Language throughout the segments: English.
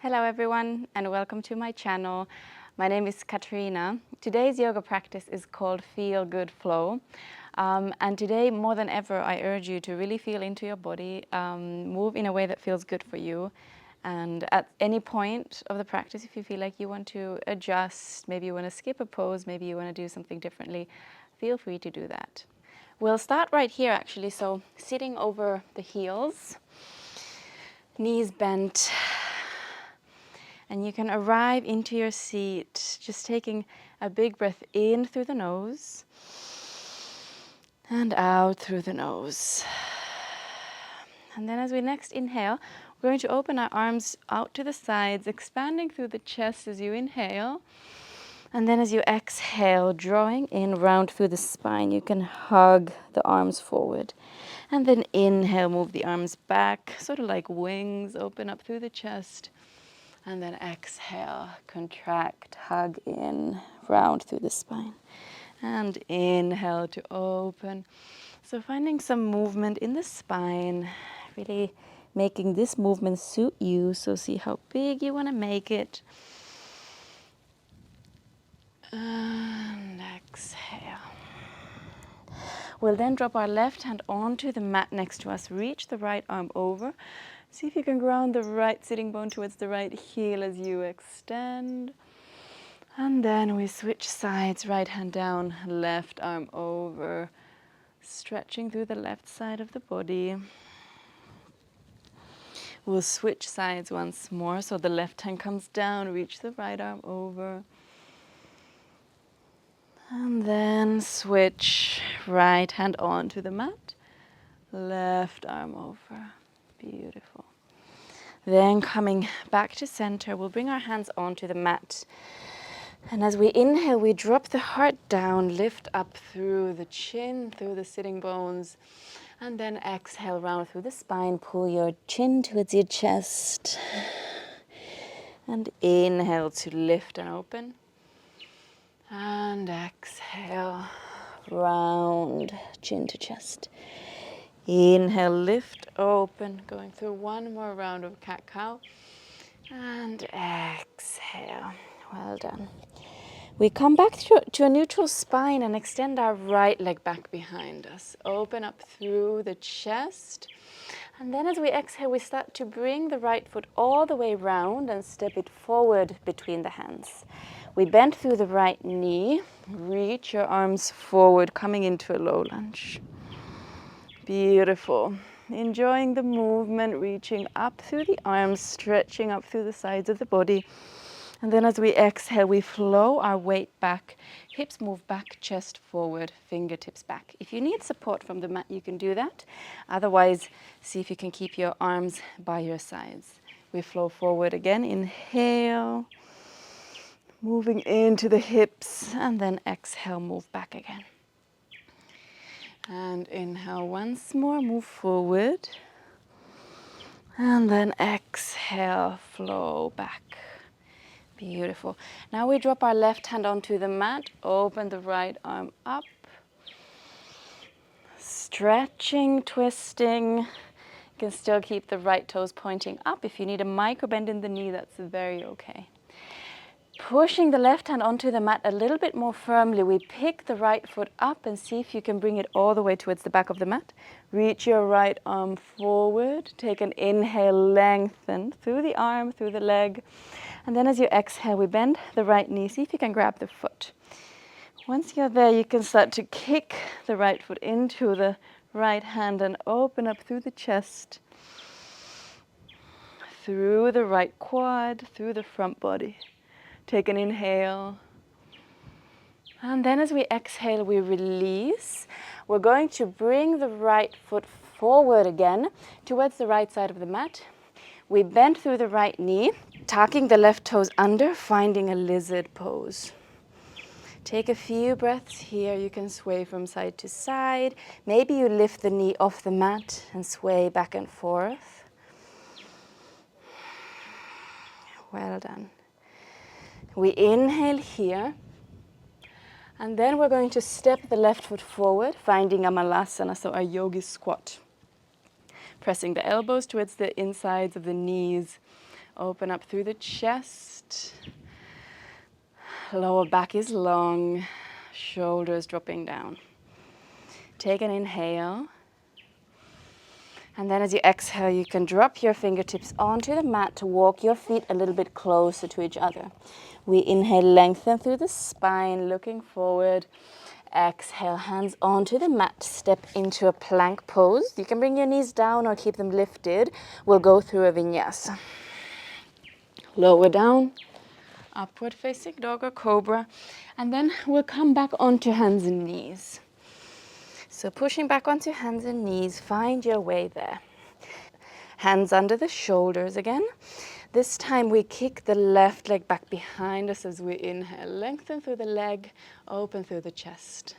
Hello everyone and welcome to my channel. My name is Katariina. Today's yoga practice is called Feel Good Flow. And today more than ever I urge you to really feel into your body, move in a way that feels good for you. And at any point of the practice, if you feel like you want to adjust, maybe you want to skip a pose, maybe you want to do something differently, feel free to do that. We'll start right here actually, so sitting over the heels, knees bent. And you can arrive into your seat, just taking a big breath in through the nose and out through the nose. And then as we next inhale, we're going to open our arms out to the sides, expanding through the chest as you inhale. And then as you exhale, drawing in round through the spine, you can hug the arms forward. And then inhale, move the arms back, sort of like wings, open up through the chest. And then exhale, contract, hug in, round through the spine. And inhale to open. So finding some movement in the spine, really making this movement suit you. So see how big you want to make it. And exhale. We'll then drop our left hand onto the mat next to us. Reach the right arm over. See if you can ground the right sitting bone towards the right heel as you extend. And then we switch sides, right hand down, left arm over, stretching through the left side of the body. We'll switch sides once more, so the left hand comes down, reach the right arm over. And then switch, right hand onto the mat, left arm over. Beautiful. Then coming back to center, we'll bring our hands onto the mat. And as we inhale, we drop the heart down, lift up through the chin, through the sitting bones. And then exhale, round through the spine, pull your chin towards your chest. And inhale to lift and open. And exhale, round, chin to chest. Inhale, lift, open, going through one more round of cat-cow. And exhale. Well done. We come back to a neutral spine and extend our right leg back behind us. Open up through the chest. And then as we exhale, we start to bring the right foot all the way round and step it forward between the hands. We bend through the right knee. Reach your arms forward, coming into a low lunge. Beautiful. Enjoying the movement, reaching up through the arms, stretching up through the sides of the body. And then as we exhale, we flow our weight back. Hips move back, chest forward, fingertips back. If you need support from the mat, you can do that. Otherwise, see if you can keep your arms by your sides. We flow forward again. Inhale, moving into the hips, and then exhale, move back again. And inhale once more, move forward. And then exhale, flow back. Beautiful. Now we drop our left hand onto the mat, open the right arm up. Stretching, twisting. You can still keep the right toes pointing up. If you need a micro bend in the knee, that's very okay. Pushing the left hand onto the mat a little bit more firmly, we pick the right foot up and see if you can bring it all the way towards the back of the mat. Reach your right arm forward. Take an inhale, lengthen through the arm, through the leg. And then as you exhale, we bend the right knee. See if you can grab the foot. Once you're there, you can start to kick the right foot into the right hand and open up through the chest, through the right quad, through the front body. Take an inhale. And then as we exhale, we release. We're going to bring the right foot forward again towards the right side of the mat. We bend through the right knee, tucking the left toes under, finding a lizard pose. Take a few breaths here. You can sway from side to side. Maybe you lift the knee off the mat and sway back and forth. Well done. We inhale here, and then we're going to step the left foot forward, finding a malasana, so our yogi squat. Pressing the elbows towards the insides of the knees, Open up through the chest. Lower back is long, shoulders dropping down. Take an inhale. And then as you exhale, you can drop your fingertips onto the mat to walk your feet a little bit closer to each other. We inhale, lengthen through the spine, looking forward. Exhale, hands onto the mat, step into a plank pose. You can bring your knees down or keep them lifted. We'll go through a vinyasa. Lower down, upward facing dog or cobra. And then we'll come back onto hands and knees. So pushing back onto hands and knees, find your way there. Hands under the shoulders again. This time we kick the left leg back behind us as we inhale. Lengthen through the leg, open through the chest.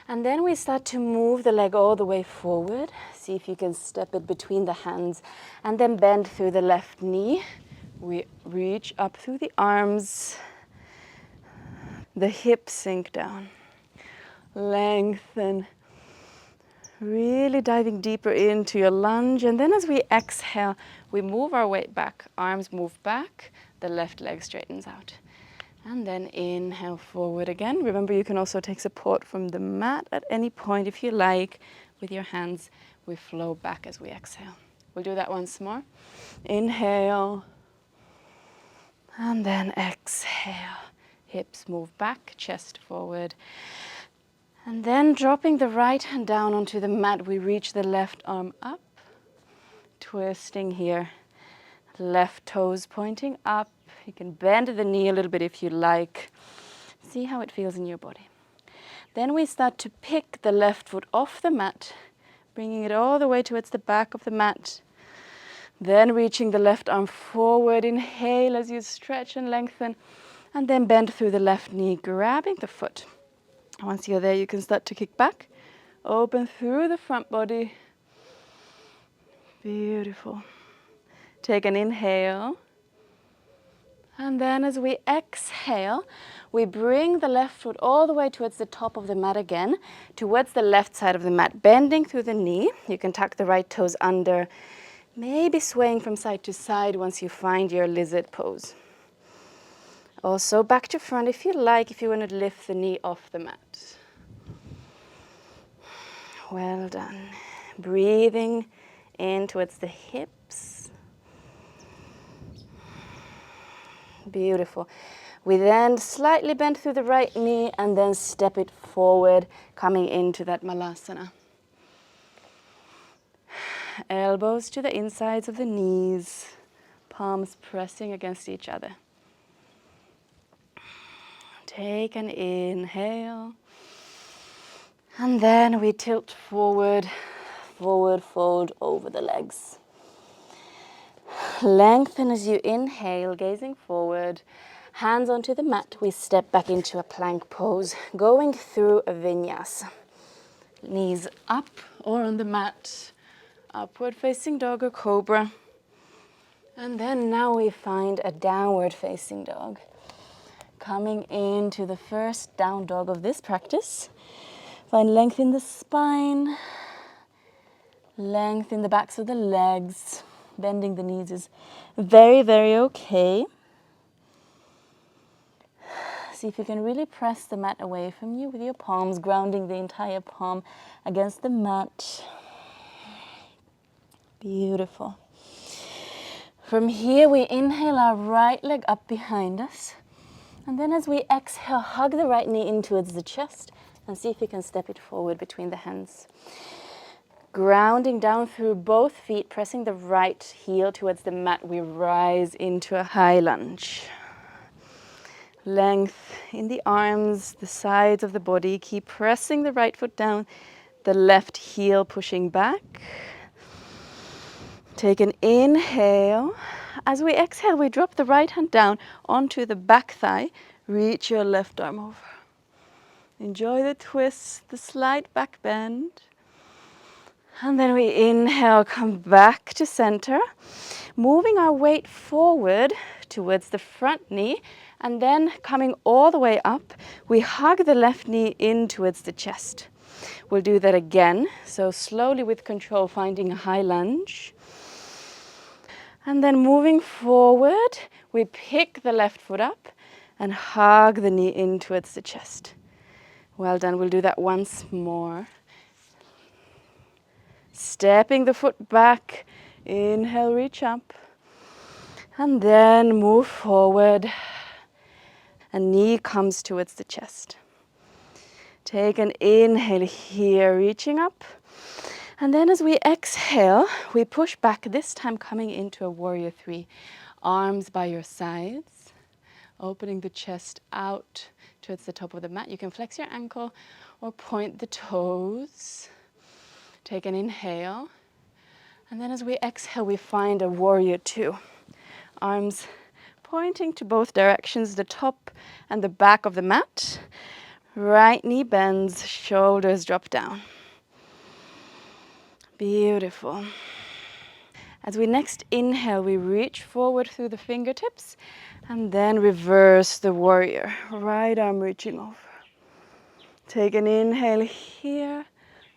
And then we start to move the leg all the way forward. See if you can step it between the hands and then bend through the left knee. We reach up through the arms. The hips sink down. Lengthen. Really diving deeper into your lunge. And then as we exhale, we move our weight back. Arms move back. The left leg straightens out. And then inhale forward again. Remember, you can also take support from the mat at any point if you like. With your hands, we flow back as we exhale. We'll do that once more. Inhale. And then exhale. Hips move back, chest forward. And then dropping the right hand down onto the mat, we reach the left arm up. Twisting here. Left toes pointing up. You can bend the knee a little bit if you like. See how it feels in your body. Then we start to pick the left foot off the mat, bringing it all the way towards the back of the mat. Then reaching the left arm forward. Inhale as you stretch and lengthen. And then bend through the left knee, grabbing the foot. Once you're there, you can start to kick back. Open through the front body. Beautiful. Take an inhale. And then as we exhale, we bring the left foot all the way towards the top of the mat again, towards the left side of the mat, bending through the knee. You can tuck the right toes under, maybe swaying from side to side once you find your lizard pose. Also back to front if you like, if you want to lift the knee off the mat. Well done. Breathing in towards the hips. Beautiful. We then slightly bend through the right knee and then step it forward, coming into that malasana. Elbows to the insides of the knees, palms pressing against each other. Take an inhale. And then we tilt forward, forward fold over the legs. Lengthen as you inhale, gazing forward. Hands onto the mat, we step back into a plank pose, going through a vinyasa. Knees up or on the mat, upward facing dog or cobra. And then now we find a downward facing dog. Coming into the first down dog of this practice. Find length in the spine, length in the backs of the legs. Bending the knees is very, very okay. See if you can really press the mat away from you with your palms, grounding the entire palm against the mat. Beautiful. From here, we inhale our right leg up behind us. And then as we exhale, hug the right knee in towards the chest and see if you can step it forward between the hands. Grounding down through both feet, pressing the right heel towards the mat, we rise into a high lunge. Length in the arms, the sides of the body. Keep pressing the right foot down, the left heel pushing back. Take an inhale. As we exhale, we drop the right hand down onto the back thigh. Reach your left arm over. Enjoy the twist, the slight back bend. And then we inhale, come back to center. Moving our weight forward towards the front knee. And then coming all the way up, we hug the left knee in towards the chest. We'll do that again. So slowly with control, finding a high lunge. And then moving forward, we pick the left foot up and hug the knee in towards the chest. Well done. We'll do that once more. Stepping the foot back. Inhale, reach up. And then move forward. And knee comes towards the chest. Take an inhale here, reaching up. And then as we exhale, we push back, this time coming into a warrior three. Arms by your sides, opening the chest out towards the top of the mat. You can flex your ankle or point the toes. Take an inhale. And then as we exhale, we find a warrior two. Arms pointing to both directions, the top and the back of the mat. Right knee bends, shoulders drop down. Beautiful. As we next inhale, we reach forward through the fingertips and then reverse the warrior. Right arm reaching over. Take an inhale here,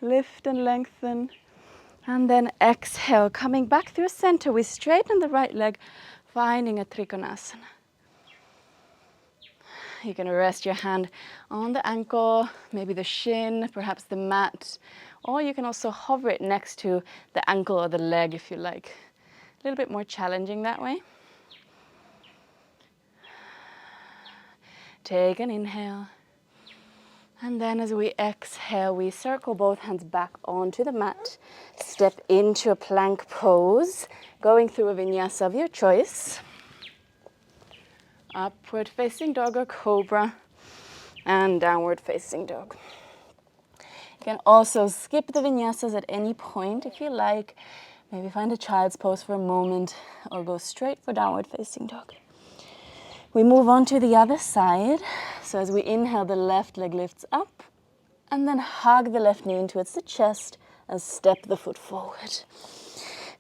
lift and lengthen. And then exhale, coming back through center, we straighten the right leg, finding a trikonasana. You can rest your hand on the ankle, maybe the shin, perhaps the mat, or you can also hover it next to the ankle or the leg if you like. A little bit more challenging that way. Take an inhale. And then as we exhale, we circle both hands back onto the mat. Step into a plank pose, going through a vinyasa of your choice. Upward facing dog or cobra, and downward facing dog. You can also skip the vinyasas at any point if you like. Maybe find a child's pose for a moment or go straight for downward facing dog. We move on to the other side. So as we inhale, the left leg lifts up and then hug the left knee in towards the chest and step the foot forward.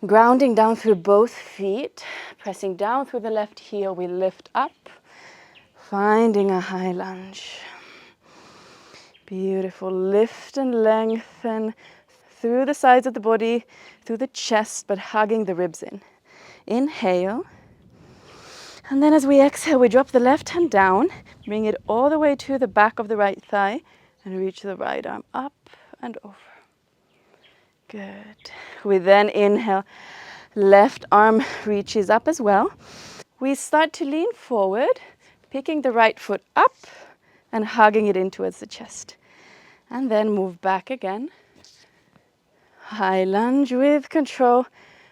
Grounding down through both feet, pressing down through the left heel, we lift up, finding a high lunge. Beautiful. Lift and lengthen through the sides of the body, through the chest, but hugging the ribs in. Inhale. And then as we exhale, we drop the left hand down, bring it all the way to the back of the right thigh, and reach the right arm up and over. Good. We then inhale, left arm reaches up as well. We start to lean forward, picking the right foot up and hugging it in towards the chest. And then move back again. High lunge with control.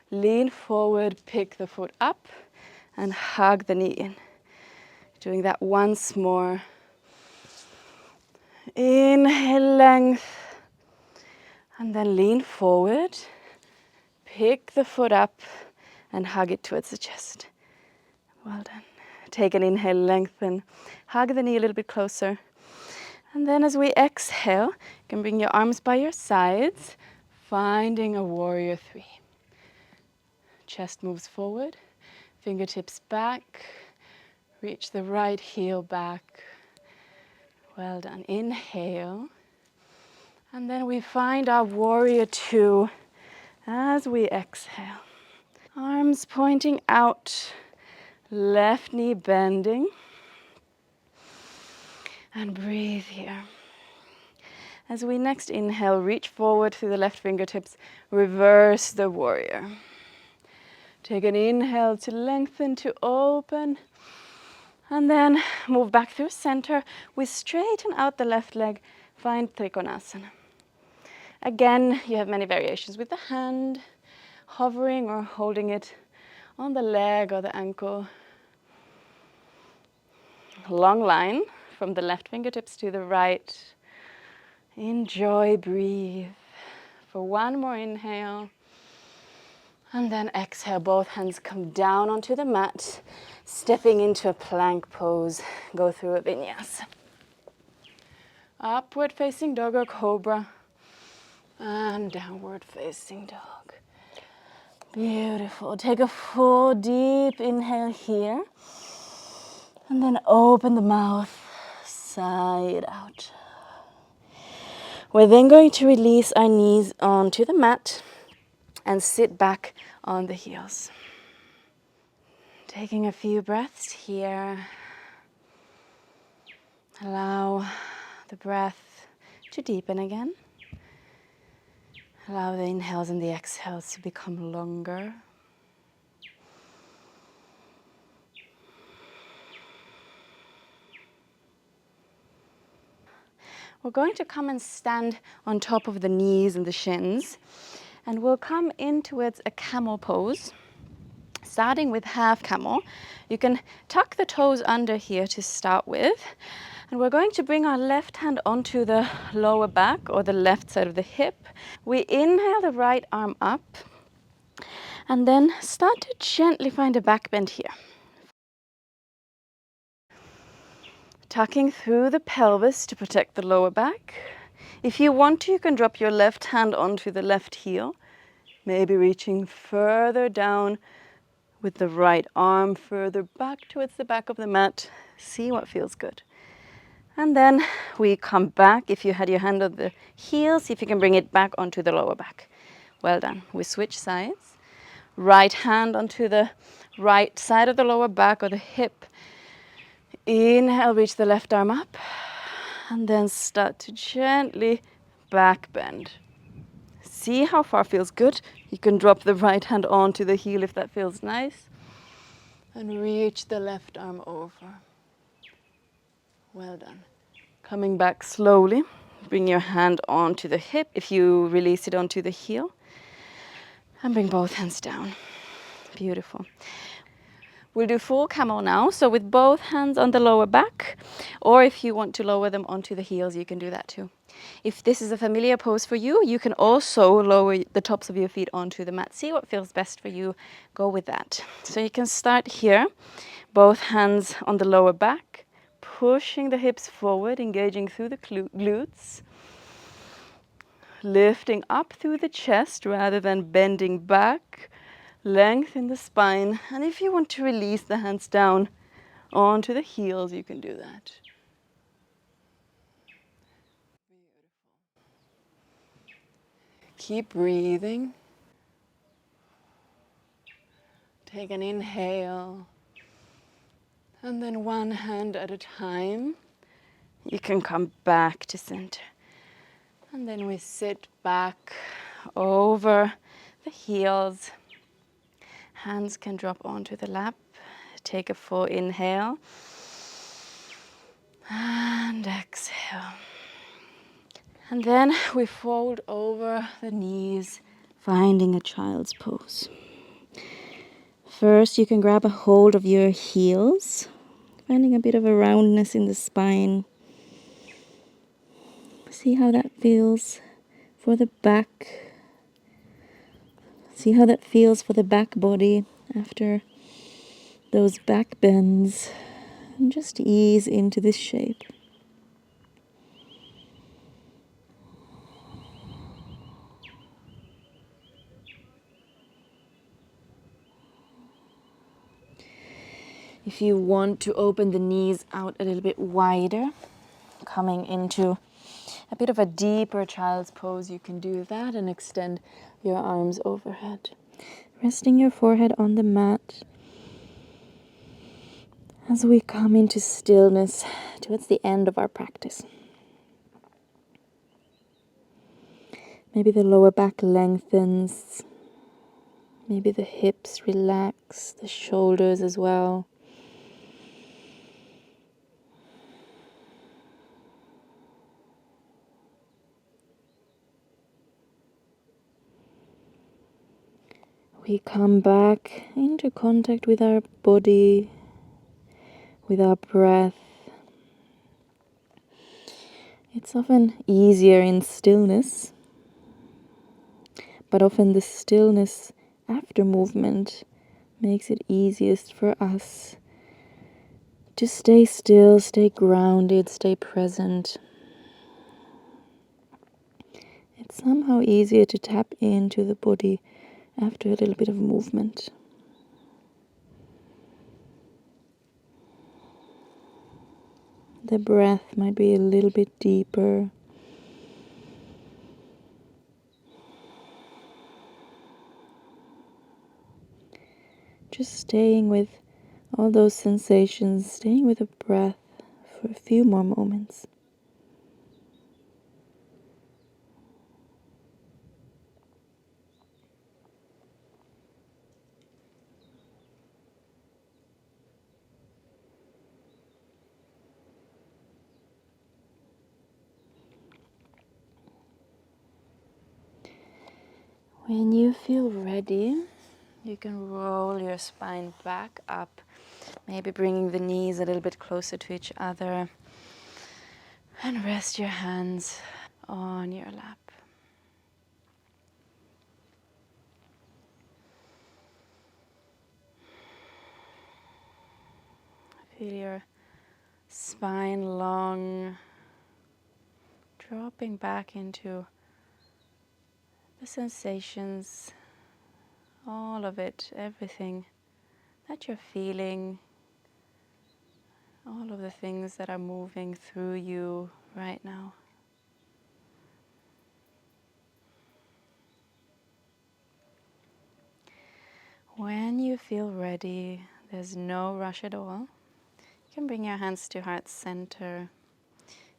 Lean forward, pick the foot up and hug the knee in. Doing that once more. Inhale, length. And then lean forward. Pick the foot up and hug it towards the chest. Well done. Take an inhale, lengthen. Hug the knee a little bit closer. And then as we exhale, you can bring your arms by your sides, finding a warrior three. Chest moves forward, fingertips back, reach the right heel back. Well done. Inhale. And then we find our warrior two as we exhale. Arms pointing out, left knee bending. And breathe here. As we next inhale, reach forward through the left fingertips, reverse the warrior. Take an inhale to lengthen, to open, and then move back through center. We straighten out the left leg, find trikonasana. Again, you have many variations with the hand, hovering or holding it on the leg or the ankle. Long line from the left fingertips to the right. Enjoy, breathe. For one more inhale. And then exhale, both hands come down onto the mat, stepping into a plank pose. Go through a vinyasa. Upward facing dog or cobra. And downward facing dog. Beautiful. Take a full deep inhale here. And then open the mouth, side out. We're then going to release our knees onto the mat and sit back on the heels. Taking a few breaths here. Allow the breath to deepen again. Allow the inhales and the exhales to become longer. We're going to come and stand on top of the knees and the shins, and we'll come in towards a camel pose. Starting with half camel, you can tuck the toes under here to start with. And we're going to bring our left hand onto the lower back or the left side of the hip. We inhale the right arm up and then start to gently find a back bend here. Tucking through the pelvis to protect the lower back. If you want to, you can drop your left hand onto the left heel, maybe reaching further down with the right arm further back towards the back of the mat. See what feels good. And then we come back. If you had your hand on the heel, see if you can bring it back onto the lower back. Well done. We switch sides. Right hand onto the right side of the lower back or the hip. Inhale, reach the left arm up. And then start to gently back bend. See how far feels good. You can drop the right hand onto the heel if that feels nice. And reach the left arm over. Well done. Coming back slowly. Bring your hand onto the hip if you release it onto the heel. And bring both hands down. Beautiful. We'll do full camel now, so with both hands on the lower back, or if you want to lower them onto the heels, you can do that too. If this is a familiar pose for you, you can also lower the tops of your feet onto the mat. See what feels best for you, go with that. So you can start here, both hands on the lower back, pushing the hips forward, engaging through the glutes, lifting up through the chest rather than bending back. Lengthen the spine, and if you want to release the hands down onto the heels, you can do that. Keep breathing. Take an inhale, and then one hand at a time. You can come back to center. And then we sit back over the heels. Hands can drop onto the lap. Take a full inhale. And exhale. And then we fold over the knees, finding a child's pose. First, you can grab a hold of your heels, finding a bit of a roundness in the spine. See how that feels for the back. See how that feels for the back body after those back bends. And just ease into this shape. If you want to open the knees out a little bit wider, coming into a bit of a deeper child's pose, you can do that and extend your arms overhead. Resting your forehead on the mat as we come into stillness towards the end of our practice. Maybe the lower back lengthens. Maybe the hips relax, the shoulders as well. We come back into contact with our body, with our breath. It's often easier in stillness, but often the stillness after movement makes it easiest for us to stay still, stay grounded, stay present. It's somehow easier to tap into the body after a little bit of movement. The breath might be a little bit deeper. Just staying with All those sensations, staying with the breath for a few more moments. When you feel ready, you can roll your spine back up, maybe bringing the knees a little bit closer to each other, and rest your hands on your lap. Feel your spine long, dropping back into the sensations, all of it, everything that you're feeling, all of the things that are moving through you right now. When you feel ready, there's no rush at all. You can bring your hands to heart center,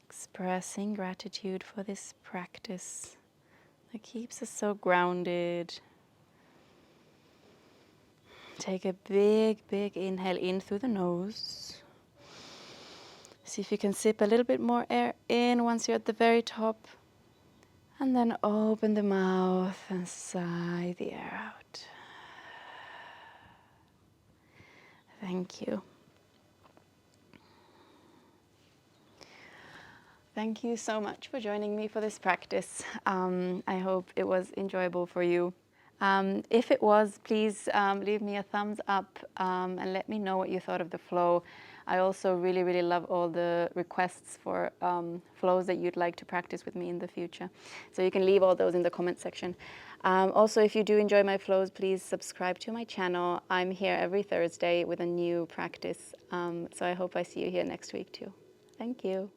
expressing gratitude for this practice that keeps us so grounded. Take a big, big inhale in through the nose. See if you can sip a little bit more air in once you're at the very top. And then open the mouth and sigh the air out. Thank you. Thank you so much for joining me for this practice. I hope it was enjoyable for you. If it was, please leave me a thumbs up and let me know what you thought of the flow. I also really, really love all the requests for flows that you'd like to practice with me in the future. So you can leave all those in the comment section. Also, if you do enjoy my flows, please subscribe to my channel. I'm here every Thursday with a new practice. So I hope I see you here next week too. Thank you.